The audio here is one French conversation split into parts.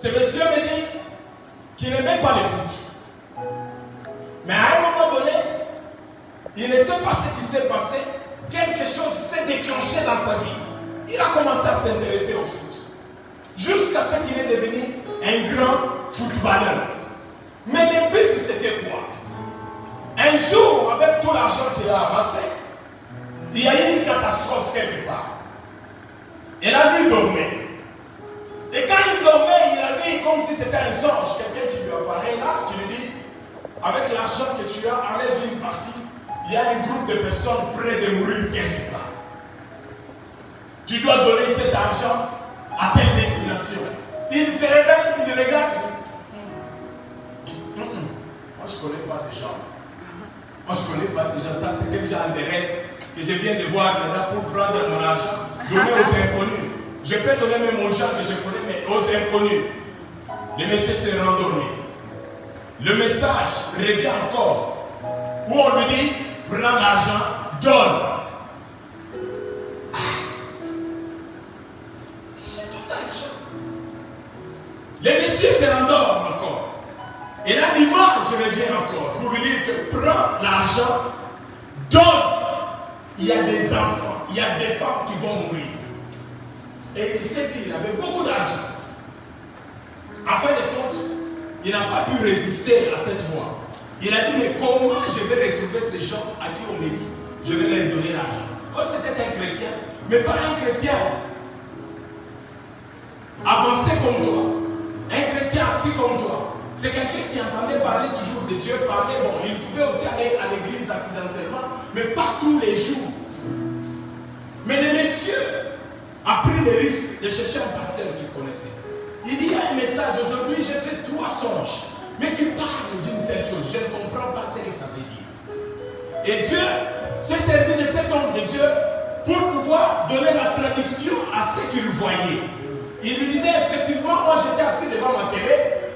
Ce monsieur me dit qu'il n'aimait pas le foot. Mais à un moment donné, il ne sait pas ce qui s'est passé. Quelque chose s'est déclenché dans sa vie. Il a commencé à s'intéresser au foot. Jusqu'à ce qu'il est devenu un grand footballeur. Mais le but, c'était quoi? Un jour, avec tout l'argent qu'il a amassé, il y a eu une catastrophe quelque part. Et la nuit dormait. Et quand il dormait, il a vu comme si c'était un songe. Quelqu'un qui lui apparaît là, qui lui dit, avec l'argent que tu as, enlève une partie. Il y a un groupe de personnes près de mourir quelque part. Tu dois donner cet argent à telle destination. Il se réveille, il regarde. Moi, je ne connais pas ces gens. Moi, je ne connais pas ces gens. Ça, c'est quel genre de rêve que je viens de voir maintenant pour prendre mon argent, donner aux inconnus. Je peux donner même aux gens que je connais, mais aux inconnus. Le monsieur s'est rendormi. Le message revient encore. Où on lui dit, prends l'argent, donne. Le monsieur se rendort encore. Et là, l'image revient encore pour lui dire que prends l'argent, donne. Il y a des enfants, il y a des femmes qui vont mourir. Et il sait qu'il avait beaucoup d'argent. En fin de compte, il n'a pas pu résister à cette voix. Il a dit, mais comment je vais retrouver ces gens à qui on me dit, je vais leur donner l'argent. Oh, c'était un chrétien, mais pas un chrétien avancé comme toi. Un chrétien assis comme toi. C'est quelqu'un qui entendait parler toujours de Dieu, parler. Bon, il pouvait aussi aller à l'église accidentellement, mais pas tous les jours. Mais le monsieur a pris le risque de chercher un pasteur qu'il connaissait. Il dit, il y a un message, aujourd'hui j'ai fait 3 songes, mais qui parlent d'une seule chose. Je ne comprends pas ce que ça veut dire. Et Dieu s'est servi de cet homme de Dieu pour pouvoir donner la traduction à ce qu'il voyait. Il lui disait, effectivement, moi j'étais assis devant ma télé,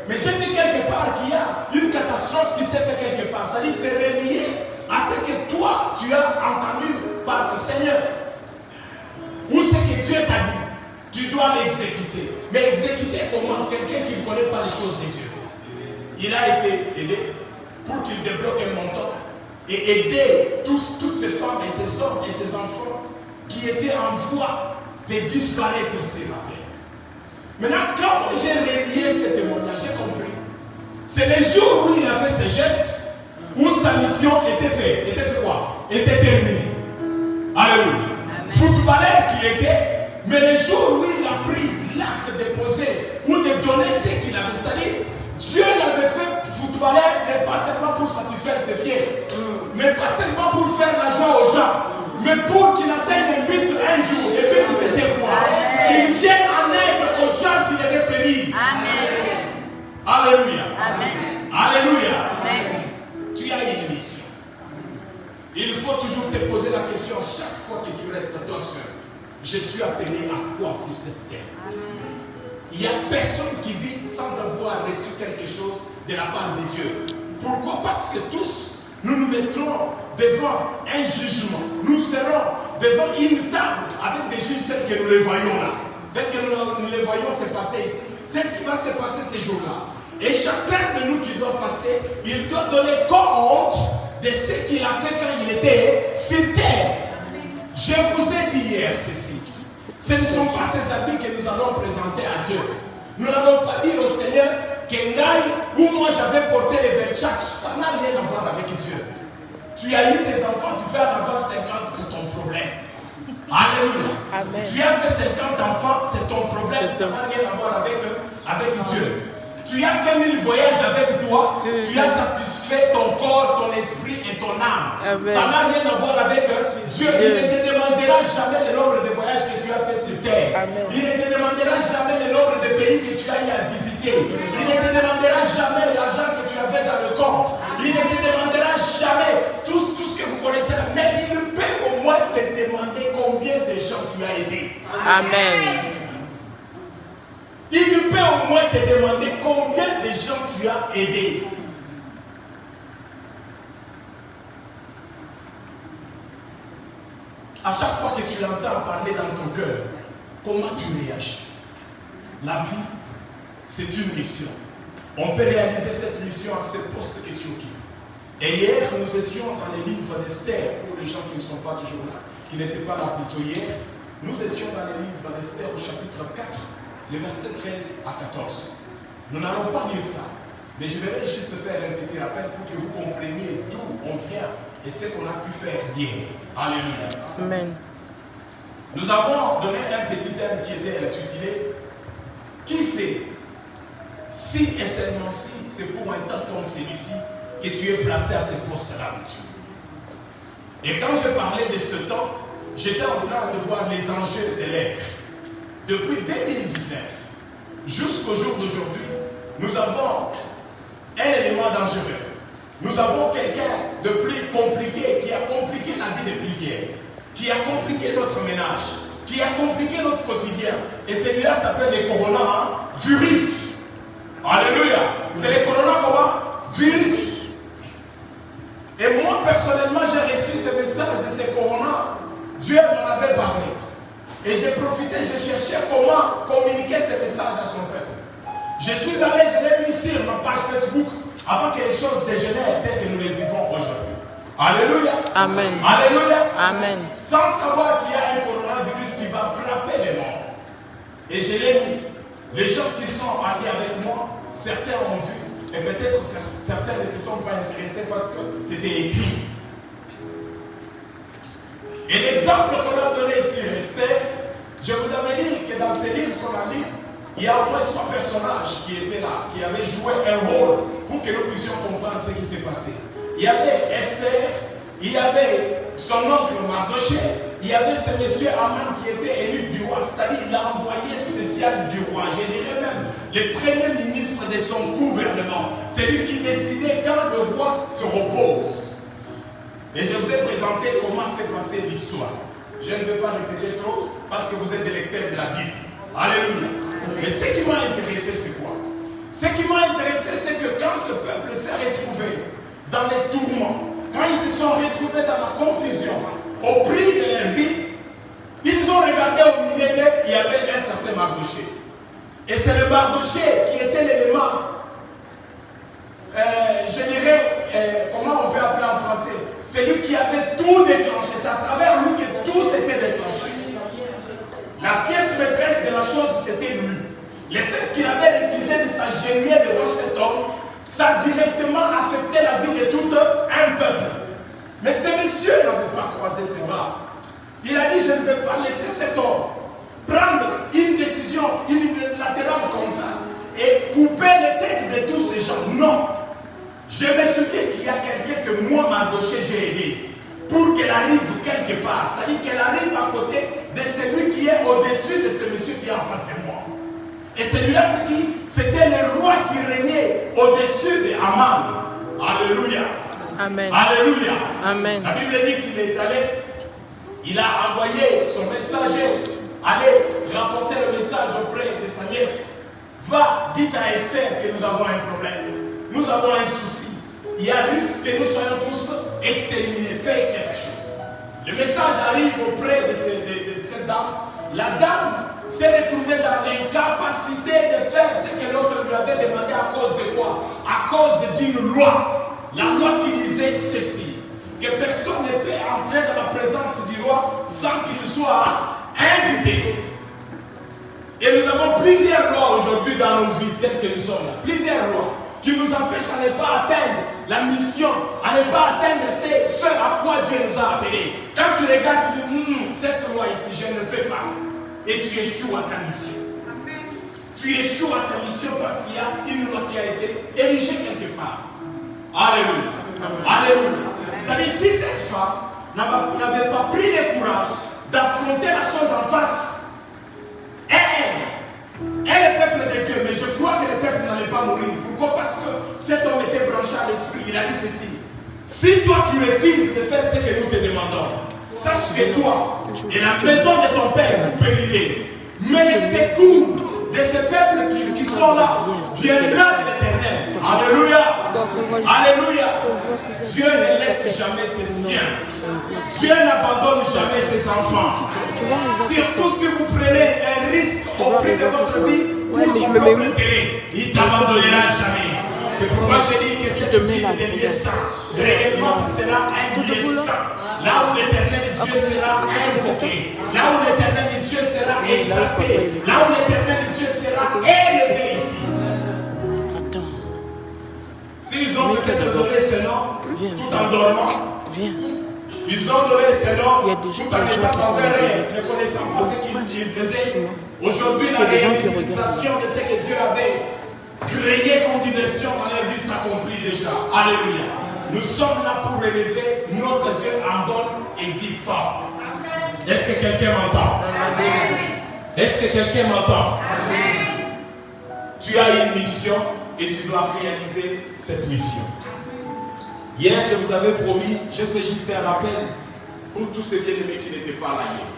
mais j'ai vu quelque part qu'il y a une catastrophe qui s'est faite quelque part. C'est-à-dire c'est relié à ce que toi tu as entendu par le Seigneur. Ou ce que Dieu t'a dit. Tu dois l'exécuter. Mais exécuter comment? Quelqu'un qui ne connaît pas les choses de Dieu. Il a été aidé pour qu'il débloque un montant et aider toutes ces femmes et ces hommes et ces enfants qui étaient en voie de disparaître sur la terre. Maintenant, quand j'ai relié ce témoignage, j'ai compris. C'est le jour où il a fait ses gestes, où sa mission était faite. Était fait quoi? Était terminée. Alléluia. Footballeur qu'il était, mais le jour où il a pris l'acte de poser ou de donner ce qu'il avait, c'est-à-dire, Dieu l'avait fait footballeur, mais pas seulement pour satisfaire ses pieds, mais pas seulement pour faire la joie aux gens, mais pour qu'il atteigne le but un jour. Le but c'était quoi? Qu'il vienne en aide aux gens qui devaient périr. Amen. Alléluia. Amen. Alléluia. Amen. Tu as une mission. Il faut toujours te poser la question chaque fois que tu restes toi seul. Je suis appelé à quoi sur cette terre? Amen. Il n'y a personne qui vit sans avoir reçu quelque chose de la part de Dieu. Pourquoi? Parce que tous, nous nous mettrons devant un jugement. Nous serons devant une table avec des juges tels que nous les voyons là. Dès que nous les voyons se passer ici. C'est ce qui va se passer ces jours-là. Et chacun de nous qui doit passer, il doit donner compte de ce qu'il a fait quand il était sur terre. Je vous ai dit hier ceci. Ce ne sont pas ces habits que nous allons présenter à Dieu. Nous n'allons pas dire au Seigneur que Naï ou moi j'avais porté les Versace. Ça n'a rien à voir avec Dieu. Tu as eu tes enfants, tu peux en avoir 50, c'est ton problème. Alléluia. Amen. Tu as fait 50 enfants, c'est ton problème. Ça n'a rien à voir avec Dieu. Tu as fait 1000 voyages avec toi, tu as satisfait ton corps, ton esprit et ton âme. Amen. Ça n'a rien à voir avec Dieu. Il ne te demandera jamais le nombre de voyages que tu as fait sur terre. Amen. Il ne te demandera jamais le nombre de pays que tu as eu à visiter. Il ne te demandera jamais l'argent que tu avais dans le compte. Il ne te demandera jamais tout ce que vous connaissez là. Mais il peut au moins te demander combien de gens tu as aidé. Amen. Il peut au moins te demander combien de gens tu as aidé. À chaque fois que tu l'entends parler dans ton cœur, comment tu réagis? La vie c'est une mission. On peut réaliser cette mission à ce poste que tu occupes. Et hier, nous étions dans les livres d'Esther, pour les gens qui ne sont pas toujours là, qui n'étaient pas là plutôt hier. Nous étions dans les livres d'Esther au chapitre 4, les versets 13 à 14. Nous n'allons pas lire ça, mais je vais juste faire un petit rappel pour que vous compreniez d'où on vient et ce qu'on a pu faire hier. Alléluia. Amen. Nous avons donné un petit thème qui était intitulé « Qui sait si et seulement si c'est pour un temps comme celui-ci que tu es placé à ce poste-là. » Et quand je parlais de ce temps, j'étais en train de voir les enjeux de l'ère. Depuis 2019 jusqu'au jour d'aujourd'hui, nous avons un élément dangereux. Nous avons quelqu'un de plus compliqué qui a compliqué la vie de plusieurs, qui a compliqué notre ménage, qui a compliqué notre quotidien. Et celui-là s'appelle le coronavirus. Alléluia. C'est le coronavirus. Et moi, personnellement, j'ai reçu ce message de ce corona. Dieu m'en avait parlé. Et j'ai profité, j'ai cherché comment communiquer ce message à son peuple. Je suis allé, je l'ai mis sur ma page Facebook avant que les choses dégénèrent telles que nous les vivons aujourd'hui. Alléluia. Amen. Alléluia. Amen. Sans savoir qu'il y a un coronavirus qui va frapper les morts. Et je l'ai mis. Les gens qui sont allés avec moi, certains ont vu. Et peut-être certains ne se sont pas intéressés parce que c'était écrit. Et l'exemple qu'on a donné ici, Esther, je vous avais dit que dans ces livres qu'on a lus, il y a au moins 3 personnages qui étaient là, qui avaient joué un rôle pour que nous puissions comprendre ce qui s'est passé. Il y avait Esther, il y avait son oncle Mardoché, il y avait ce monsieur Aman qui était élu du roi, c'est-à-dire l'envoyé spécial du roi, je dirais même le premier ministre de son gouvernement, c'est lui qui décidait quand le roi se repose. Et je vous ai présenté comment s'est passée l'histoire. Je ne vais pas répéter trop parce que vous êtes des lecteurs de la Bible. Alléluia. Mais ce qui m'a intéressé, c'est quoi? Ce qui m'a intéressé, c'est que quand ce peuple s'est retrouvé dans les tourments, quand ils se sont retrouvés dans la confusion, au prix de leur vie, ils ont regardé au milieu d'eux, il y avait un certain Mardoché. Et c'est le Mardoché qui était l'élément, je dirais, comment on peut appeler en français? C'est lui qui avait tout déclenché. C'est à travers lui que tout s'était déclenché. La pièce maîtresse de la chose, c'était lui. Le fait qu'il avait refusé de s'agenouiller devant cet homme, ça a directement affecté la vie de tout un peuple. Mais ce monsieur n'avait pas croisé ses bras. Il a dit, je ne vais pas laisser cet homme prendre une décision unilatérale comme ça et couper les têtes de tous ces gens. Non. Je me souviens qu'il y a quelqu'un que moi, Mardoché, j'ai aidé pour qu'elle arrive quelque part. C'est-à-dire qu'elle arrive à côté de celui qui est au-dessus de ce monsieur qui est en face de moi. Et celui-là, c'était le roi qui régnait au-dessus de Aman. Alléluia. Amen. Alléluia. Amen. La Bible dit qu'il est allé, il a envoyé son messager aller rapporter le message auprès de sa nièce. Va, dites à Esther que nous avons un problème. Nous avons un souci. Il y a risque que nous soyons tous exterminés. Faites quelque chose. Le message arrive auprès de cette dame. La dame s'est retrouvée dans l'incapacité de faire ce que l'autre lui avait demandé à cause de quoi? À cause d'une loi. La loi qui disait ceci. Que personne ne peut entrer dans la présence du roi sans qu'il soit invité. Et nous avons plusieurs lois aujourd'hui dans nos vies, telles que nous sommes là. Plusieurs lois qui nous empêchent à ne pas atteindre la mission, à ne pas atteindre ce à quoi Dieu nous a appelés. Quand tu regardes, tu dis, cette loi ici, je ne peux pas. Et tu échoues à ta mission. Tu échoues à ta mission parce qu'il y a une loi qui a été érigée quelque part. Alléluia. Alléluia. C'est-à-dire, si cette femme n'avait pas pris le courage d'affronter la chose en face, elle est le peuple de Dieu, mais je crois que le peuple n'allait pas mourir. Pourquoi? Parce que cet homme était branché à l'esprit. Il a dit ceci. Si toi tu refuses de faire ce que nous te demandons, sache que toi et la maison de ton père vous périrez. Mais le secours de ces peuples qui sont là viendra de l'Éternel. Alléluia. Alléluia. Dieu ne laisse jamais ses siens. Dieu n'abandonne jamais ses enfants. Surtout si vous prenez un risque au prix de votre vie pour son propre intérêt, il ne t'abandonnera jamais. C'est pourquoi je dis que cette vie est lieu saint. Réellement, ce sera un lieu saint. Là où l'éternel Dieu sera invoqué. Là où l'éternel Dieu sera exalté. Là où l'éternel Dieu sera élevé ici. S'ils ont peut-être donné ce nom tout en dormant, ils ont donné ce nom tout en étant dans un rêve, ne connaissant pas ce qu'ils faisaient. Aujourd'hui, la réalisation de ce que Dieu avait créé comme direction dans leur vie s'accomplit déjà. Alléluia. Nous sommes là pour élever notre Dieu en bonne et dit fort. Est-ce que quelqu'un m'entend? Est-ce que quelqu'un m'entend? Tu as une mission et tu dois réaliser cette mission. Hier, je vous avais promis, je fais juste un rappel pour tous ces bien-aimés qui n'étaient pas là hier.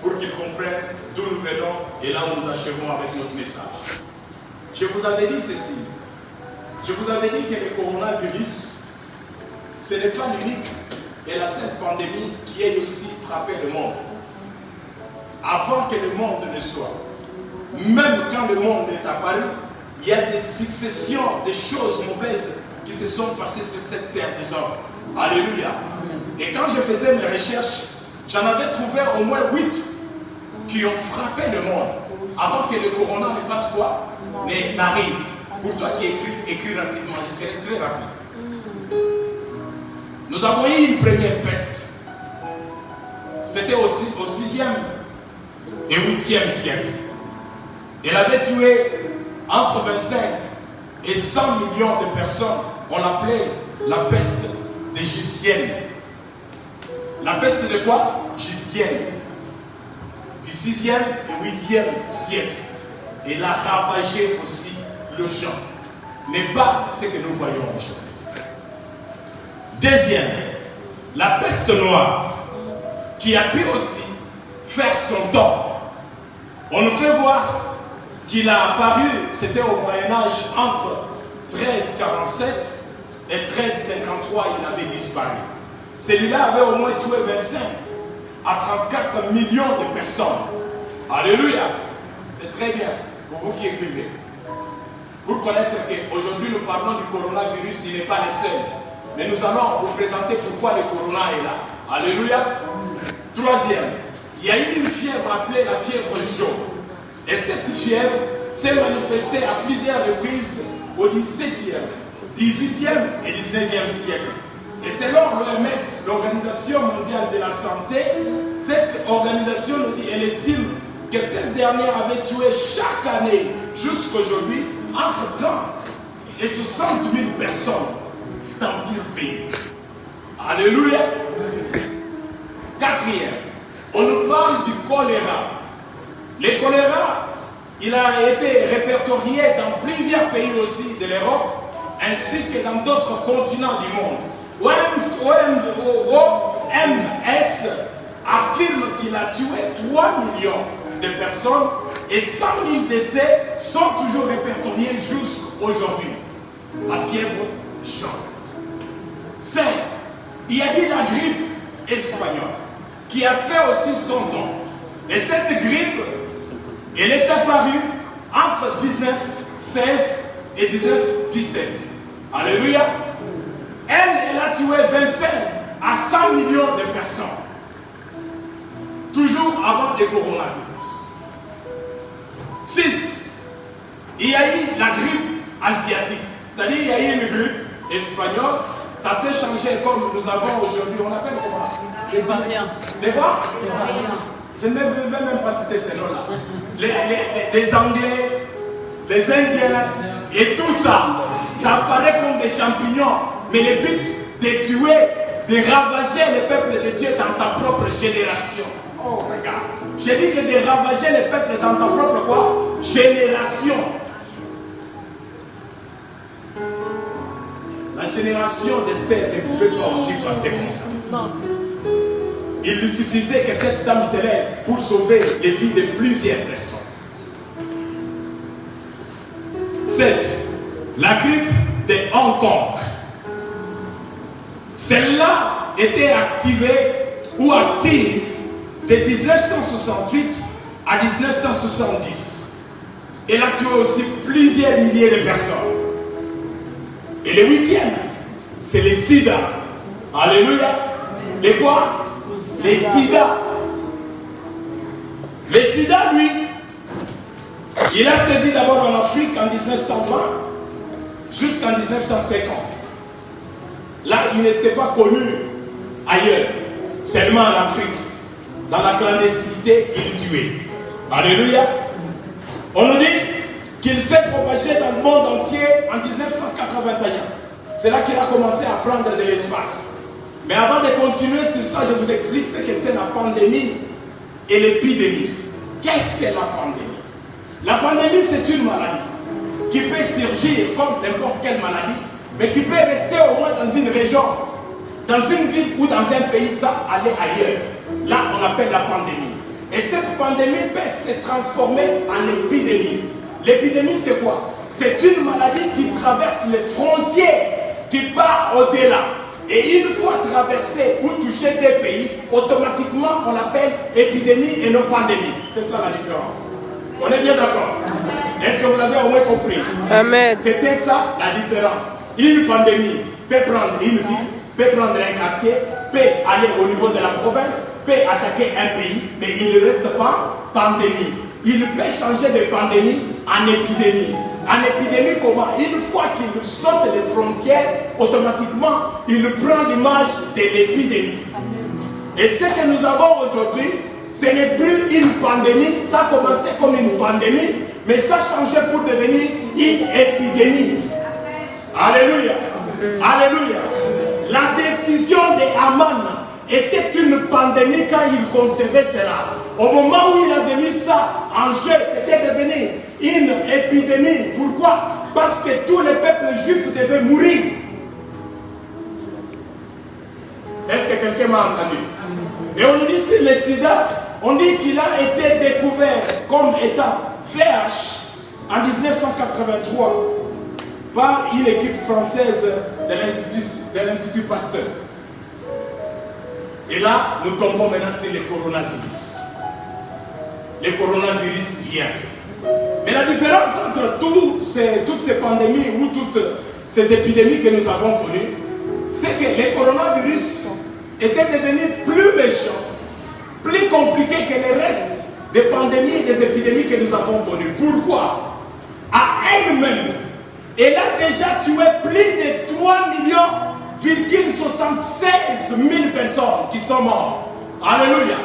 Pour qu'ils comprennent d'où nous venons et là où nous achevons avec notre message. Je vous avais dit ceci. Je vous avais dit que le coronavirus, ce n'est pas l'unique et la seule pandémie qui ait aussi frappé le monde. Avant que le monde ne soit, même quand le monde est apparu, il y a des successions de choses mauvaises qui se sont passées sur cette terre des hommes. Alléluia. Et quand je faisais mes recherches, j'en avais trouvé au moins 8 qui ont frappé le monde avant que le corona ne fasse quoi? N'arrive. Pour toi qui écris rapidement, je serai très rapide. Nous avons eu une première peste. C'était au 6e et 8e siècle. Elle avait tué entre 25 et 100 millions de personnes. On l'appelait la peste des Gistiennes. La peste de quoi? Gistienne. Du 6e et 8e siècle. Elle a ravagé aussi le champ. N'est pas ce que nous voyons aujourd'hui. Deuxième, la peste noire, qui a pu aussi faire son temps. On nous fait voir qu'il a apparu, c'était au Moyen-Âge, entre 1347 et 1353, il avait disparu. Celui-là avait au moins tué 25 à 34 millions de personnes. Alléluia. C'est très bien pour vous qui écrivez. Pour connaître qu'aujourd'hui nous parlons du coronavirus, il n'est pas le seul. Mais nous allons vous présenter pourquoi le corona est là. Alléluia. Troisième, il y a eu une fièvre appelée la fièvre jaune. Et cette fièvre s'est manifestée à plusieurs reprises au 17e, 18e et 19e siècle. Et selon l'OMS, l'Organisation mondiale de la santé, cette organisation nous dit, elle estime que cette dernière avait tué chaque année, jusqu'aujourd'hui, entre 30 et 60 000 personnes dans tout le pays. Alléluia. Quatrième, on nous parle du choléra. Le choléra, il a été répertorié dans plusieurs pays aussi de l'Europe, ainsi que dans d'autres continents du monde. OMS affirme qu'il a tué 3 millions de personnes et 100 000 décès sont toujours répertoriés jusqu'aujourd'hui. La fièvre jaune. 5. Il y a eu la grippe espagnole qui a fait aussi son temps. Et cette grippe, elle est apparue entre 1916 et 1917. Alléluia. Elle a tué 25 à 100 millions de personnes. Toujours avant le coronavirus. 6. Il y a eu la grippe asiatique. C'est-à-dire il y a eu une grippe espagnole. Ça s'est changé comme nous avons aujourd'hui. On appelle comment? Les variants. Les quoi? Les variants. Je ne vais même pas citer ces noms-là. Les Anglais, les Indiens et tout ça. Ça apparaît comme des champignons. Mais le but de tuer, de ravager le peuple de Dieu dans ta propre génération. Oh, regarde. J'ai dit que de ravager le peuple dans ta propre quoi? Génération. La génération d'Esther ne pouvait pas aussi passer comme ça. Non. Il lui suffisait que cette dame se lève pour sauver les vies de plusieurs personnes. 7. La grippe de Hong Kong. Celle-là était activée ou active de 1968 à 1970. Elle a tué aussi plusieurs milliers de personnes. Et le 8e, c'est les sida. Alléluia. Les quoi? Les sida. Le sida, lui, il a sévi d'abord en Afrique en 1920 jusqu'en 1950. Là, il n'était pas connu ailleurs, seulement en Afrique. Dans la clandestinité, il tuait. Alléluia. On nous dit qu'il s'est propagé dans le monde entier en 1981. C'est là qu'il a commencé à prendre de l'espace. Mais avant de continuer sur ça, je vous explique ce que c'est la pandémie et l'épidémie. Qu'est-ce que la pandémie? La pandémie, c'est une maladie qui peut surgir comme n'importe quelle maladie, mais qui peut rester au moins dans une région, dans une ville ou dans un pays, ça aller ailleurs. Là, on appelle la pandémie. Et cette pandémie peut se transformer en épidémie. L'épidémie, c'est quoi? C'est une maladie qui traverse les frontières, qui part au-delà. Et une fois traversée ou touchée des pays, automatiquement, on l'appelle épidémie et non pandémie. C'est ça la différence. On est bien d'accord? Est-ce que vous avez au moins compris? Amen. C'était ça la différence. Une pandémie peut prendre une ville, peut prendre un quartier, peut aller au niveau de la province, peut attaquer un pays, mais il ne reste pas pandémie. Il peut changer de pandémie en épidémie. En épidémie, comment? Une fois qu'il saute les frontières, automatiquement, il prend l'image de l'épidémie. Et ce que nous avons aujourd'hui, ce n'est plus une pandémie. Ça a commencé comme une pandémie, mais ça a changé pour devenir une épidémie. Alléluia. Alléluia. La décision d'Aman était une pandémie quand il concevait cela. Au moment où il avait mis ça en jeu, c'était devenu une épidémie. Pourquoi? Parce que tous les peuples juifs devaient mourir. Est-ce que quelqu'un m'a entendu? Et on nous dit sur le sida, on dit qu'il a été découvert comme étant VIH en 1983 par une équipe française de l'Institut Pasteur. Et là, nous tombons maintenant sur le coronavirus. Le coronavirus vient. Mais la différence entre toutes ces pandémies ou toutes ces épidémies que nous avons connues, c'est que le coronavirus était devenu plus méchant, plus compliqué que le reste des pandémies et des épidémies que nous avons connues. Pourquoi? À elle-même, elle a déjà tué plus de 3,76 millions de personnes qui sont mortes. Alléluia.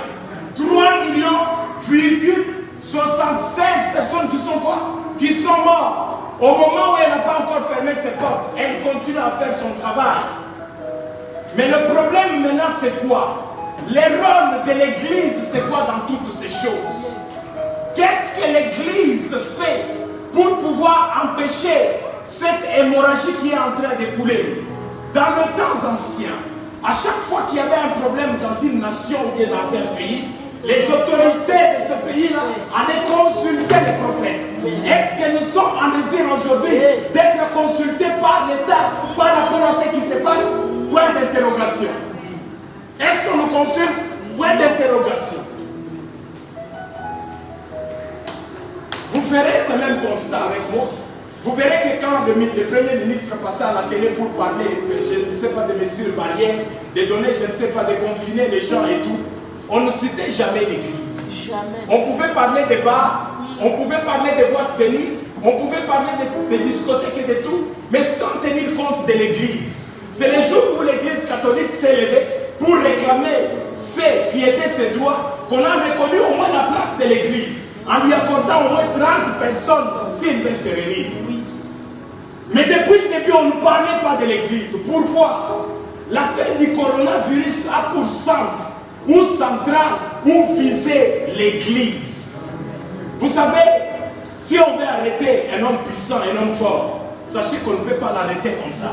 3,76 personnes qui sont quoi? Qui sont mortes. Au moment où elle n'a pas encore fermé ses portes, elle continue à faire son travail. Mais le problème maintenant, c'est quoi? Le rôle de l'Église, c'est quoi dans toutes ces choses? Qu'est-ce que l'Église fait pour pouvoir empêcher cette hémorragie qui est en train de couler? Dans le temps ancien, à chaque fois qu'il y avait un problème dans une nation ou bien dans un pays, les autorités de ce pays-là allaient consulter les prophètes. Est-ce que nous sommes en mesure aujourd'hui d'être consultés par l'État par rapport à ce qui se passe? Point d'interrogation. Est-ce qu'on nous consulte? Point d'interrogation. Vous ferez ce même constat avec moi. Vous verrez que quand le Premier ministre passait à la télé pour parler, je ne sais pas, de mesures barrières, de donner, je ne sais pas, de confiner les gens et tout, on ne citait jamais l'église. On pouvait parler des bars, on pouvait parler des boîtes de nuit, on pouvait parler des discothèques et de tout, mais sans tenir compte de l'église. C'est le jour où l'église catholique s'est levée pour réclamer ce qui était ses droits, qu'on a reconnu au moins la place de l'église, en lui accordant au moins 30 personnes s'il veut se réunir. Mais depuis le début, on ne parlait pas de l'église. Pourquoi? L'affaire du coronavirus a pour centre, ou central, ou viser l'église. Vous savez, si on veut arrêter un homme puissant, un homme fort, sachez qu'on ne peut pas l'arrêter comme ça.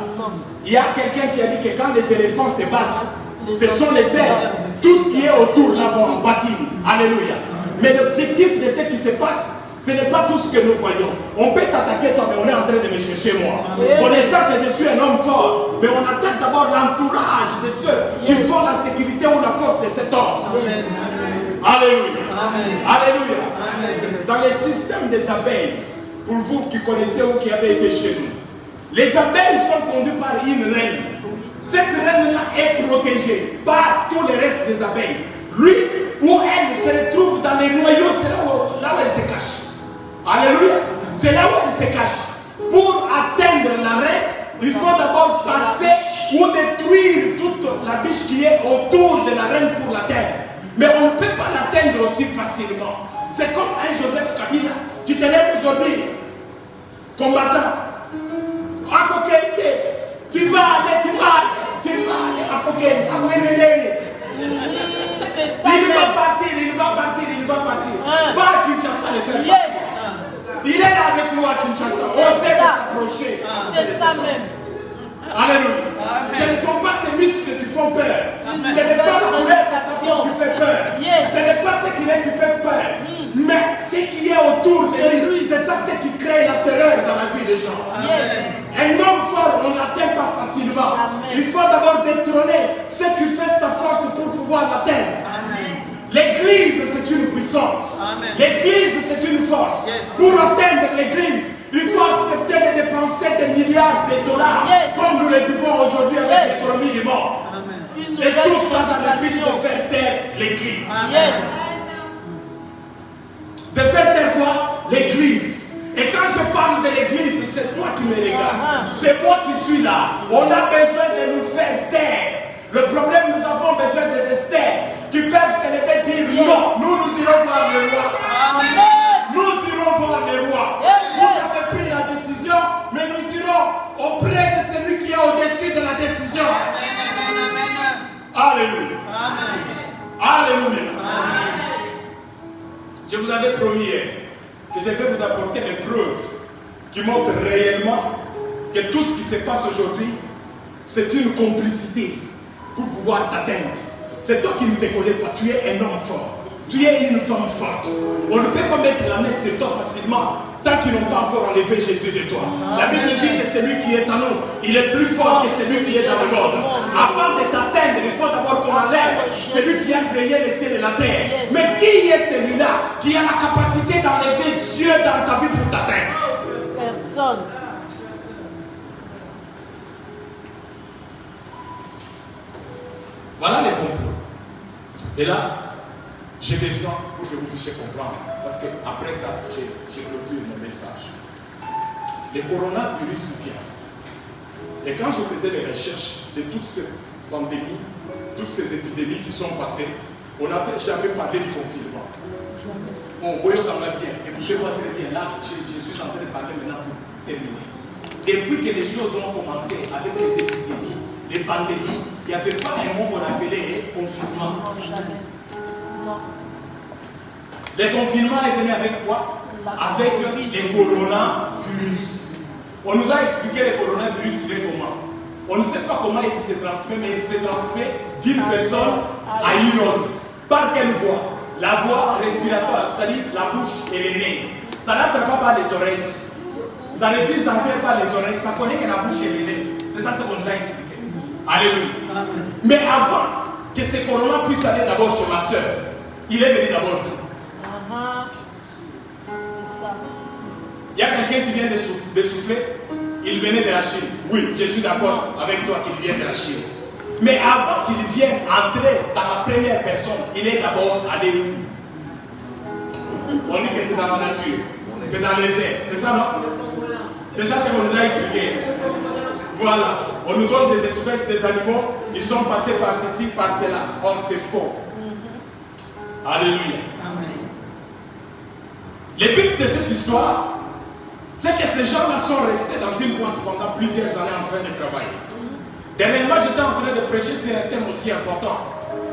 Il y a quelqu'un qui a dit que quand les éléphants se battent, ce sont les airs. Tout ce qui est autour là-bas en bâtiment. Alléluia. Mais l'objectif de ce qui se passe, ce n'est pas tout ce que nous voyons. On peut t'attaquer toi, mais on est en train de me chercher moi. Connaissant que je suis un homme fort, mais on attaque d'abord l'entourage de ceux qui font la sécurité ou la force de cet homme. Alléluia. Alléluia. Dans le système des abeilles, pour vous qui connaissez ou qui avez été chez nous. Les abeilles sont conduites par une reine. Cette reine-là est protégée par tous les restes des abeilles. Lui ou elle se retrouve dans les noyaux, c'est là où elle se cache. Alléluia. C'est là où elle se cache. Pour atteindre la reine, il faut d'abord passer ou détruire toute la biche qui est autour de la reine pour l'atteindre. Mais on ne peut pas l'atteindre aussi facilement. C'est comme un Joseph Kabila qui te lève aujourd'hui, combattant. À Kokéné, tu vas aller à Kokéné, à Kokéné. Il va partir. Va à Kinshasa le faire. Yes. Il est là avec nous à Kinshasa. On sait s'approcher. C'est ça même. Alléluia. Ce ne sont pas ces muscles qui font peur. Ce n'est pas la couleur qui fait peur. Ce n'est pas ce qu'il est qui fait peur. Mais ce qui est autour de lui, c'est ça ce qui crée la terreur dans la vie des gens. Un homme fort, on ne l'atteint pas facilement. Il faut d'abord détrôner ce qui fait sa force pour pouvoir l'atteindre. L'église, c'est une puissance. L'église, c'est une force. Pour atteindre l'église, il faut accepter de dépenser des milliards de dollars, comme nous le vivons aujourd'hui avec l'économie du monde. Et tout ça dans le but de faire taire l'église. De faire taire quoi? L'église. Et quand je parle de l'église, c'est toi qui me regardes. C'est moi qui suis là. On a besoin de nous faire taire. Le problème, nous avons besoin des Esther qui peuvent se lever et dire non, nous irons voir le roi. Nous irons voir le roi. Vous avez pris la décision, mais nous irons auprès de celui qui est au-dessus de la décision. Alléluia. Alléluia. Je vous avais promis hier que je vais vous apporter des preuves qui montrent réellement que tout ce qui se passe aujourd'hui, c'est une complicité pour pouvoir t'atteindre. C'est toi qui ne te connais pas, tu es un homme fort, tu es une femme forte. On ne peut pas mettre la main sur toi facilement tant qu'ils n'ont pas encore enlevé Jésus de toi. La Bible dit que celui qui est en nous, il est plus fort que celui qui est dans le monde. Avant de t'atteindre, il faut d'abord qu'on enlève celui qui a créé le ciel et la terre. Mais qui est celui-là qui a la capacité d'enlever Dieu dans ta vie pour t'atteindre? Personne. Voilà les complots. Et là, je descends pour que vous puissiez comprendre. Parce que après ça, j'ai clôturé mon message. Le coronavirus vient. Et quand je faisais les recherches de toutes ces pandémies, toutes ces épidémies qui sont passées, on n'avait jamais parlé du confinement. Bon, voyons dans la bien. Écoutez-moi très bien. Là, je suis en train de parler maintenant pour terminer. Depuis que les choses ont commencé avec les épidémies, les pandémies, il n'y avait pas un mot qu'on appelait confinement. Non, jamais. Non. Le confinement est venu avec quoi? Avec les coronavirus. On nous a expliqué le coronavirus, il est comment? On ne sait pas comment il se transmet, mais il se transmet d'une personne à une autre. Par quelle voie? La voie respiratoire, c'est-à-dire la bouche et les nez. Ça n'entre pas par les oreilles. Ça refuse d'entrer par les oreilles. Ça connaît que la bouche et les nez. C'est ça ce qu'on nous a expliqué. Alléluia. Mais avant que ce corona puisse aller d'abord chez ma soeur, il est venu d'abord d'où? C'est ça. Il y a quelqu'un qui vient de souffler, il venait de la Chine. Oui, je suis d'accord avec toi qu'il vient de la Chine. Mais avant qu'il vienne entrer dans la première personne, il est d'abord allé où? On dit que c'est dans la nature, c'est dans les airs, c'est ça non? C'est ça ce qu'on nous a expliqué. Voilà, on nous donne des espèces, des animaux, ils sont passés par ceci, par cela. Or, c'est faux. Alléluia. Le but de cette histoire, c'est que ces gens-là sont restés dans une boîte pendant plusieurs années en train de travailler. Dernièrement, j'étais en train de prêcher sur un thème aussi important.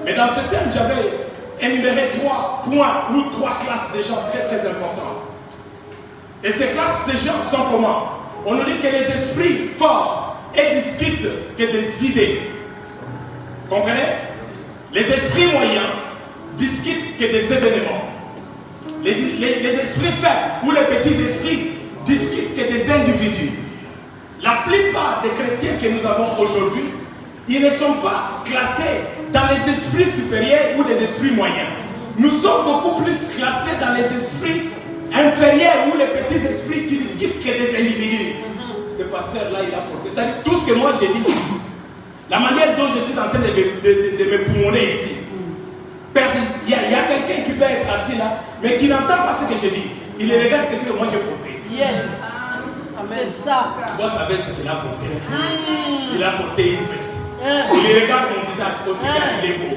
Mais dans ce thème, j'avais énuméré 3 points ou 3 classes de gens très très importants. Et ces classes de gens sont comment? On nous dit que les esprits forts et discutent que des idées. Comprenez? Les esprits moyens discutent que des événements. Les esprits faibles ou les petits esprits discutent que des individus. La plupart des chrétiens que nous avons aujourd'hui, ils ne sont pas classés dans les esprits supérieurs ou les esprits moyens. Nous sommes beaucoup plus classés dans les esprits inférieurs ou les petits esprits qui moi je dis, la manière dont je suis en train de me poumonner ici, il y a quelqu'un qui peut être assis là, mais qui n'entend pas ce que je dis. Il regarde ce que moi j'ai porté. Yes. C'est ça. Tu vois sa veste qu'il a porté. Il a porté une veste. Il regarde mon visage aussi, il est beau.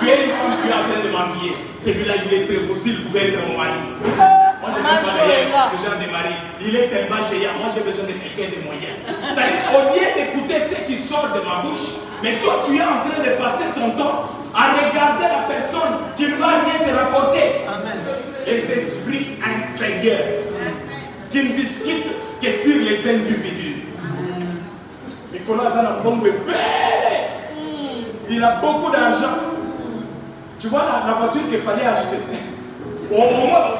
Tu es une femme, tu es en train de m'envier. Celui-là, il est très beau, s'il pouvait être mon mari. Moi, je n'ai pas d'ailleurs ce genre de mari. Il est tellement géant. Moi, j'ai besoin de quelqu'un de moyen. C'est-à-dire, au lieu d'écouter ce qui sort de ma bouche, mais toi, tu es en train de passer ton temps à regarder la personne qui ne va rien te rapporter. Amen. Les esprits inférieurs qui ne discutent que sur les individus. Nicolas Zanambombe, il a beaucoup d'argent. Tu vois la voiture qu'il fallait acheter.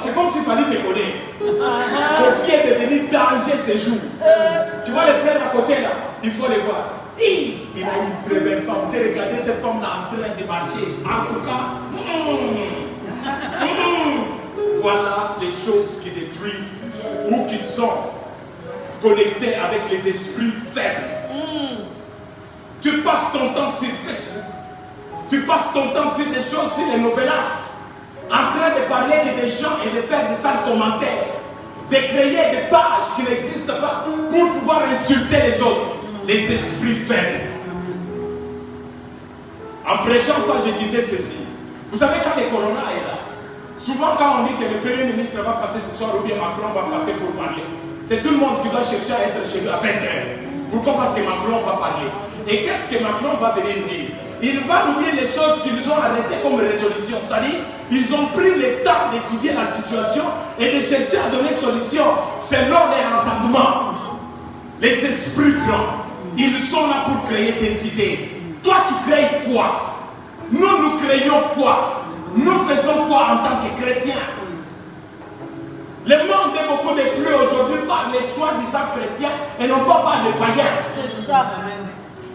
C'est comme s'il fallait te connaître. Kofi est devenu danger ces jours. Tu vois les frères à côté là, il faut les voir. Il a une très belle femme. J'ai regardé cette femme là en train de marcher. En tout cas, voilà les choses qui détruisent ou qui sont connectées avec les esprits faibles. Tu passes ton temps sur Facebook. Tu passes ton temps sur des choses, sur les novellas, en train de parler que des gens et de faire des sales commentaires, de créer des pages qui n'existent pas pour pouvoir insulter les autres, les esprits faibles. En prêchant ça, je disais ceci. Vous savez, quand le corona est là, souvent quand on dit que le Premier ministre va passer ce soir ou bien Macron va passer pour parler, c'est tout le monde qui doit chercher à être chez lui à 20h. Pourquoi? Parce que Macron va parler. Et qu'est-ce que Macron va venir nous dire? Il va nous dire les choses qu'ils ont arrêtées comme résolution. C'est-à-dire, ils ont pris le temps d'étudier la situation et de chercher à donner solution selon leur entendement. Les esprits grands, ils sont là pour créer des idées. Toi, tu crées quoi? Nous créons quoi? Nous faisons quoi en tant que chrétiens? Le monde est beaucoup détruit aujourd'hui par les soi-disant chrétiens et non pas par les païens. C'est ça.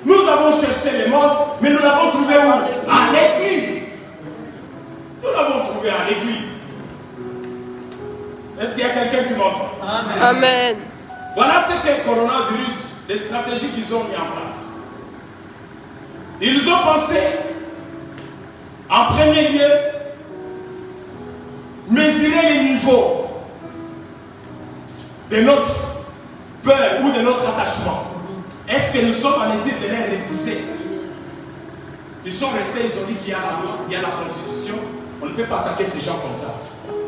Nous avons cherché le monde, mais nous l'avons trouvé où? À l'église. Nous l'avons trouvé à l'église. Est-ce qu'il y a quelqu'un qui m'entend? Amen. Amen. Voilà ce qu'est le coronavirus, les stratégies qu'ils ont mis en place. Ils ont pensé, en premier lieu, mesurer les niveaux de notre peur ou de notre attachement. Est-ce que nous sommes en mesure de les résister? Ils sont restés, ils ont dit qu'il y a la loi, il y a la constitution. On ne peut pas attaquer ces gens comme ça.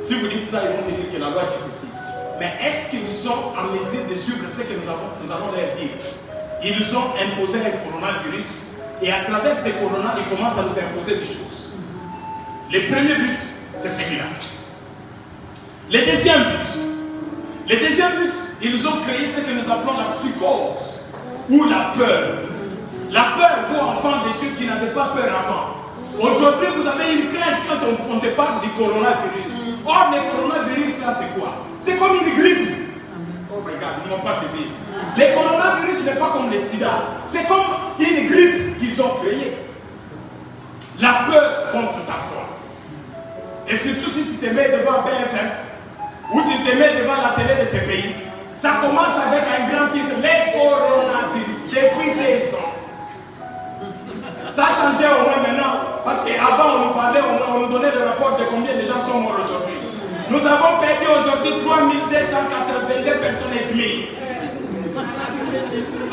Si vous dites ça, ils vont te dire que la loi dit ceci. Mais est-ce qu'ils sont en mesure de suivre ce que nous allons leur dire? Ils ont imposé un coronavirus et à travers ces coronas, ils commencent à nous imposer des choses. Le premier but, c'est celui-là. Le deuxième but, ils ont créé ce que nous appelons la psychose. Ou la peur. La peur pour enfants de Dieu qui n'avaient pas peur avant. Aujourd'hui, vous avez une crainte quand on te parle du coronavirus. Or, le coronavirus, là, c'est quoi? C'est comme une grippe. Oh my God, ils ne m'ont pas saisi. Le coronavirus n'est pas comme le sida. C'est comme une grippe qu'ils ont créée. La peur contre ta foi. Et surtout si tu te mets devant BFM ou tu te mets devant la télé de ce pays. Ça commence avec un grand titre, les coronavirus, depuis 2 ans. Ça a changé au moins maintenant, parce qu'avant on nous parlait, on nous donnait le rapport de combien de gens sont morts aujourd'hui. Nous avons perdu aujourd'hui 3282 personnes et demie.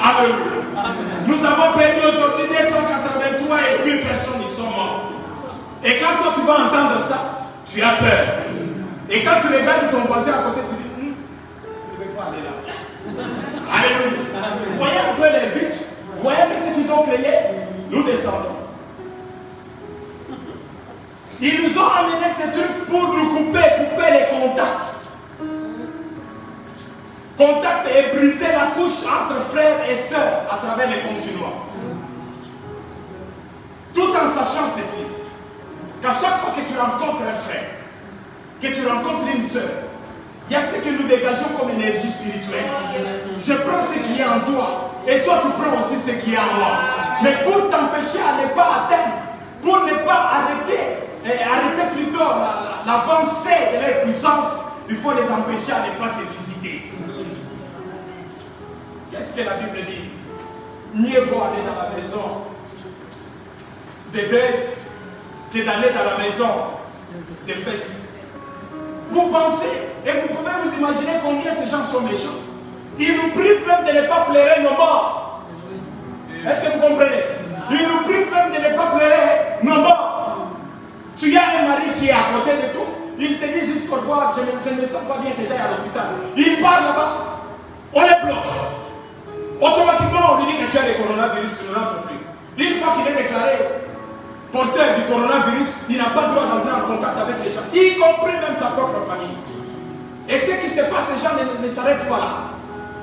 Alléluia. Nous avons perdu aujourd'hui 283 et demie personnes qui sont mortes. Et quand toi tu vas entendre ça, tu as peur. Et quand tu regardes ton voisin à côté, tu dis, aller là. Alléluia. Voyez un peu les buts. Voyez un peu ce qu'ils ont créé. Nous descendons. Ils nous ont amené ce truc pour nous couper les contacts. Contact et briser la couche entre frères et sœurs à travers les confinements. Tout en sachant ceci, qu'à chaque fois que tu rencontres un frère, que tu rencontres une sœur, il y a ce que nous dégageons comme énergie spirituelle. Je prends ce qui est en toi. Et toi, tu prends aussi ce qui est en moi. Mais pour t'empêcher à ne pas atteindre, pour ne pas arrêter plutôt l'avancée de leur puissance, il faut les empêcher à ne pas se visiter. Qu'est-ce que la Bible dit? mieux vaut aller dans la maison des deuils que d'aller dans la maison des fêtes. Vous pensez, et vous pouvez vous imaginer combien ces gens sont méchants. Ils nous privent même de ne pas pleurer nos morts. Est-ce que vous comprenez? Ils nous privent même de ne pas pleurer nos morts. Tu as un mari qui est à côté de toi. Il te dit juste pour voir, je ne me sens pas bien que j'aille à l'hôpital. Il part là-bas, on les bloque. Automatiquement, on lui dit que tu as le coronavirus, tu ne rentres plus. Une fois qu'il est déclaré porteur du coronavirus, il n'a pas le droit d'entrer en contact avec les gens, y compris même sa propre famille. Et ce qui se passe, ces gens ne s'arrêtent pas là.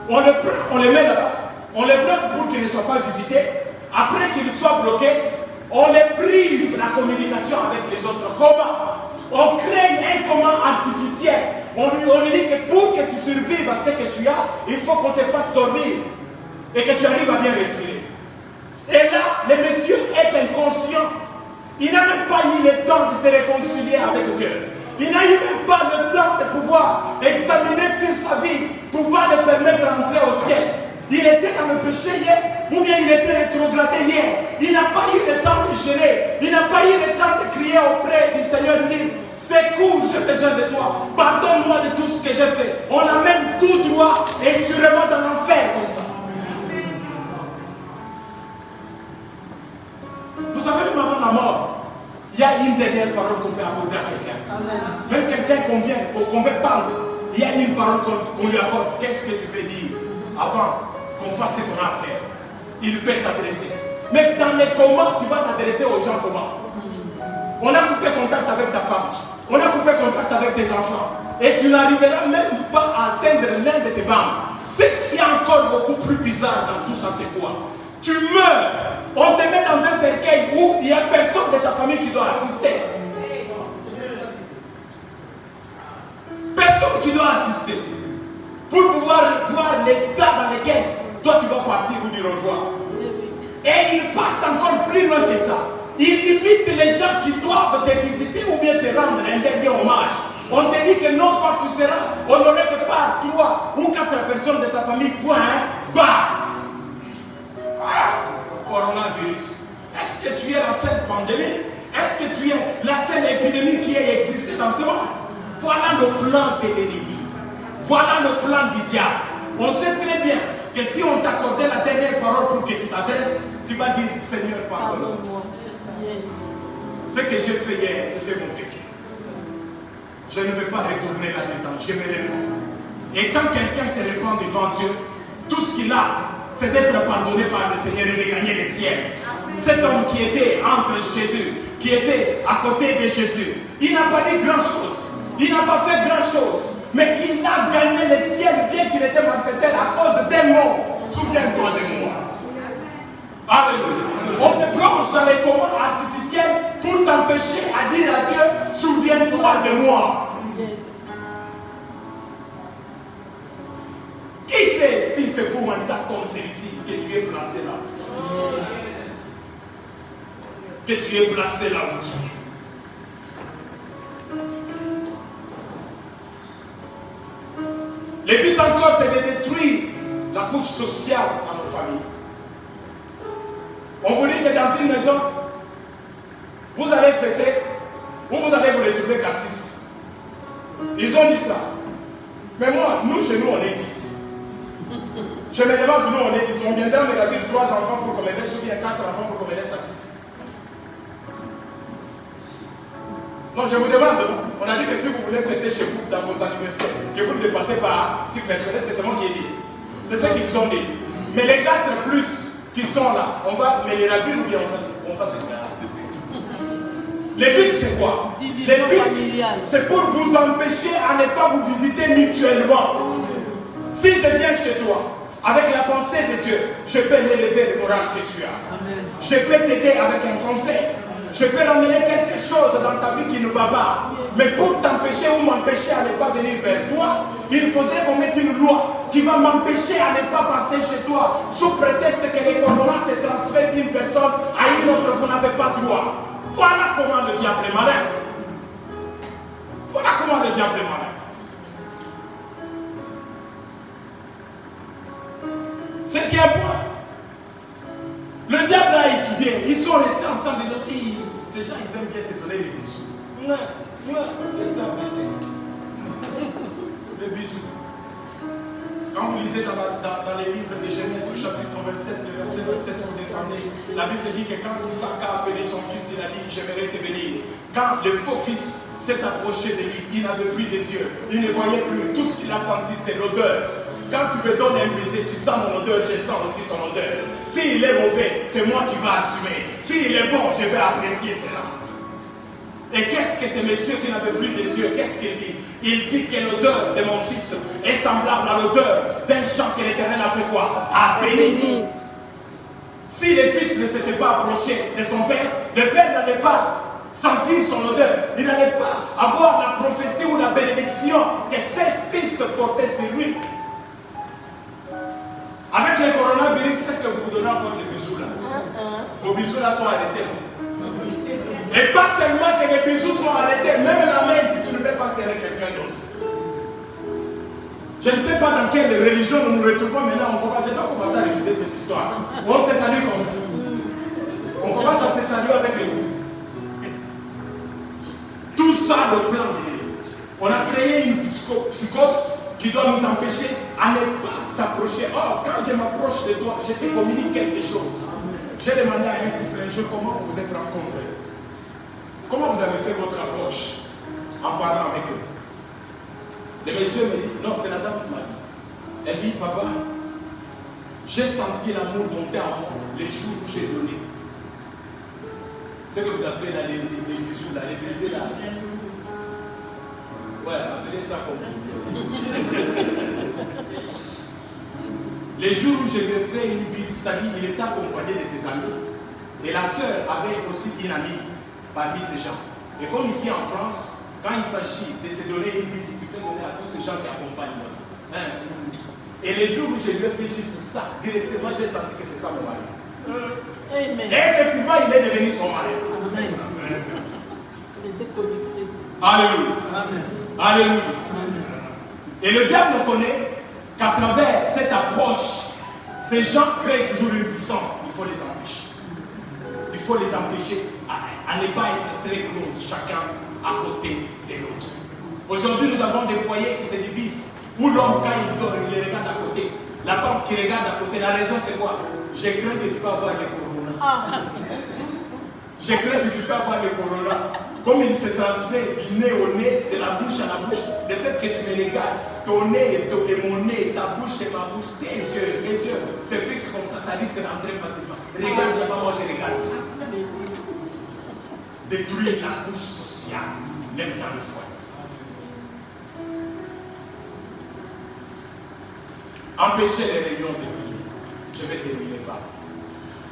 On les prend, on les met là-bas, on les bloque pour qu'ils ne soient pas visités. Après qu'ils soient bloqués, on les prive de la communication avec les autres. Comment? On crée un coma artificiel. On lui dit que pour que tu survives à ce que tu as, il faut qu'on te fasse dormir et que tu arrives à bien respirer. Et là, le monsieur est inconscient. Il n'a même pas eu le temps de se réconcilier avec Dieu. Il n'a eu même pas le temps de pouvoir examiner sur sa vie, pouvoir le permettre d'entrer au ciel. Il était dans le péché hier, ou bien il était rétrogradé hier. Il n'a pas eu le temps de gêner. Il n'a pas eu le temps de crier auprès du Seigneur, de dire, secours, j'ai besoin de toi. Pardonne-moi de tout ce que j'ai fait. On amène tout droit et sûrement dans l'enfer comme ça. Vous savez, même avant la mort, il y a une dernière parole qu'on peut accorder à quelqu'un. Même quelqu'un qu'on veut pendre, il y a une parole qu'on lui accorde. Qu'est-ce que tu veux dire avant qu'on fasse ce qu'on a à faire? Il peut s'adresser. Mais dans les comas, tu vas t'adresser aux gens comment? On a coupé contact avec ta femme. On a coupé contact avec tes enfants. Et tu n'arriveras même pas à atteindre l'un de tes bandes. Ce qui est encore beaucoup plus bizarre dans tout ça, c'est quoi? Tu meurs. On te met dans un cercueil où il n'y a personne de ta famille qui doit assister. Personne qui doit assister. Pour pouvoir voir l'état dans lequel toi tu vas partir ou dire au revoir. Et ils partent encore plus loin que ça. Ils limitent les gens qui doivent te visiter ou bien te rendre un dernier hommage. On te dit que non, quand tu seras honoré que par 3 ou 4 personnes de ta famille, point, barre. Coronavirus. Est-ce que tu es la seule pandémie? Est-ce que tu es la seule épidémie qui a existé dans ce monde? Voilà le plan de l'ennemi. Voilà le plan du diable. On sait très bien que si on t'accordait la dernière parole pour que tu t'adresses, tu vas dire, Seigneur, pardonne-moi. Ce que j'ai fait hier, c'était mon vécu. Je ne vais pas retourner là-dedans, je me réponds. Et quand quelqu'un se répand devant Dieu, tout ce qu'il a, c'est d'être pardonné par le Seigneur et de gagner le ciel. Cet homme qui était entre Jésus, qui était à côté de Jésus, il n'a pas dit grand-chose. Il n'a pas fait grand-chose. Mais il a gagné le ciel bien qu'il était malfaiteur à cause d'un mot. Souviens-toi de moi. Alléluia. On te plonge dans les comas artificiels pour t'empêcher à dire à Dieu, souviens-toi de moi. Yes. Qui sait si c'est pour un tas comme celui-ci que tu es placé là? Que tu es placé là où tu es. Le but encore, c'est de détruire la couche sociale dans nos familles. On vous dit que dans une maison, vous allez fêter, ou vous allez vous retrouver qu'à 6. Ils ont dit ça. Mais moi, nous, chez nous, on est 10. Je me demande, nous, on est 10. On viendra me ravir 3 enfants pour qu'on me laisse, ou bien 4 enfants pour qu'on me laisse à 6. Non, je vous demande, on a dit que si vous voulez fêter chez vous dans vos anniversaires, que vous ne dépassez pas 6 personnes, est-ce que c'est moi qui ai dit? C'est ce qu'ils ont dit. Mais les 4 plus qui sont là, on va me les ravir ou bien on va se faire. Le but c'est quoi? Le but c'est pour vous empêcher à ne pas vous visiter mutuellement. Si je viens chez toi, avec la pensée de Dieu, je peux relever le moral que tu as. Amen. Je peux t'aider avec un conseil. Je peux ramener quelque chose dans ta vie qui ne va pas. Mais pour t'empêcher ou m'empêcher à ne pas venir vers toi, il faudrait qu'on mette une loi qui va m'empêcher à ne pas passer chez toi sous prétexte que les corona se transfèrent d'une personne à une autre. Vous n'avez pas droit. Voilà comment le diable est malin. Voilà comment le diable est malin. Ce qui est bon, bien. Ils sont restés ensemble. Ces gens, ils aiment bien se donner des bisous. Les sœurs, les bisous. Quand vous lisez dans les livres de Genèse au chapitre 27, le verset 27, vous descendez, la Bible dit que quand Isaac a appelé son fils, il a dit, j'aimerais te bénir. Quand le faux fils s'est approché de lui, il n'avait plus des yeux, il ne voyait plus. Tout ce qu'il a senti, c'est l'odeur. Quand tu me donnes un baiser, tu sens mon odeur, je sens aussi ton odeur. S'il est mauvais, c'est moi qui vais assumer. S'il est bon, je vais apprécier cela. Et qu'est-ce que ce monsieur qui n'avait plus des yeux, qu'est-ce qu'il dit? Il dit que l'odeur de mon fils est semblable à l'odeur d'un champ que l'Éternel a fait quoi? A béni. Si le fils ne s'était pas approché de son père, le père n'allait pas sentir son odeur. Il n'allait pas avoir la prophétie ou la bénédiction que ses fils portaient sur lui. Avec le coronavirus, est-ce que vous vous donnez encore des bisous là? Vos bisous là sont arrêtés. Et pas seulement que les bisous sont arrêtés, même la main si tu ne peux pas serrer quelqu'un d'autre. Je ne sais pas dans quelle religion nous nous retrouvons maintenant. J'ai déjà commencé à refuser cette histoire. On se salue comme ça. On commence à se saluer avec les coups. Tout ça, le plan de Dieu. On a créé une psychose qui doit nous empêcher à ne pas s'approcher. Or, quand je m'approche de toi, je te communique quelque chose. J'ai demandé à un couple un jour comment vous vous êtes rencontrés. Comment vous avez fait votre approche en parlant avec eux? Le monsieur me dit, non, c'est la dame qui m'a dit. Elle dit, papa, j'ai senti l'amour monter en moi les jours où j'ai donné. C'est ce que vous appelez là, les bisous, là, les baisers là. Ouais, appelez ça comme les jours où je lui ai fait une bise, c'est-à-dire il était accompagné de ses amis. Et la sœur avait aussi une amie parmi ces gens. Et comme ici en France, quand il s'agit de se donner une bise, tu peux donner à tous ces gens qui accompagnent l'autre. Hein? Et les jours où je lui ai fait juste ça, directement j'ai senti que c'est ça mon mari. Amen. Et effectivement, il est devenu son mari. Amen. Il était connecté. Alléluia. Amen. Alléluia. Amen. Et le diable connaît qu'à travers cette approche, ces gens créent toujours une puissance. Il faut les empêcher. Il faut les empêcher à ne pas être très close, chacun à côté de l'autre. Aujourd'hui, nous avons des foyers qui se divisent. Où l'homme, quand il dort, il les regarde à côté. La femme qui regarde à côté. La raison, c'est quoi? J'ai craint que tu peux avoir le corona. J'ai craint que tu peux avoir le corona. Comme il se transmet du nez au nez, de la bouche à la bouche, le fait que tu me regardes, ton nez et mon nez, ta bouche et ma bouche, tes yeux, mes yeux, se fixent comme ça risque d'entrer facilement. Regarde là-bas, moi je regarde aussi. Détruire la couche sociale, même dans le foyer. Empêcher les réunions de prière. Je vais terminer par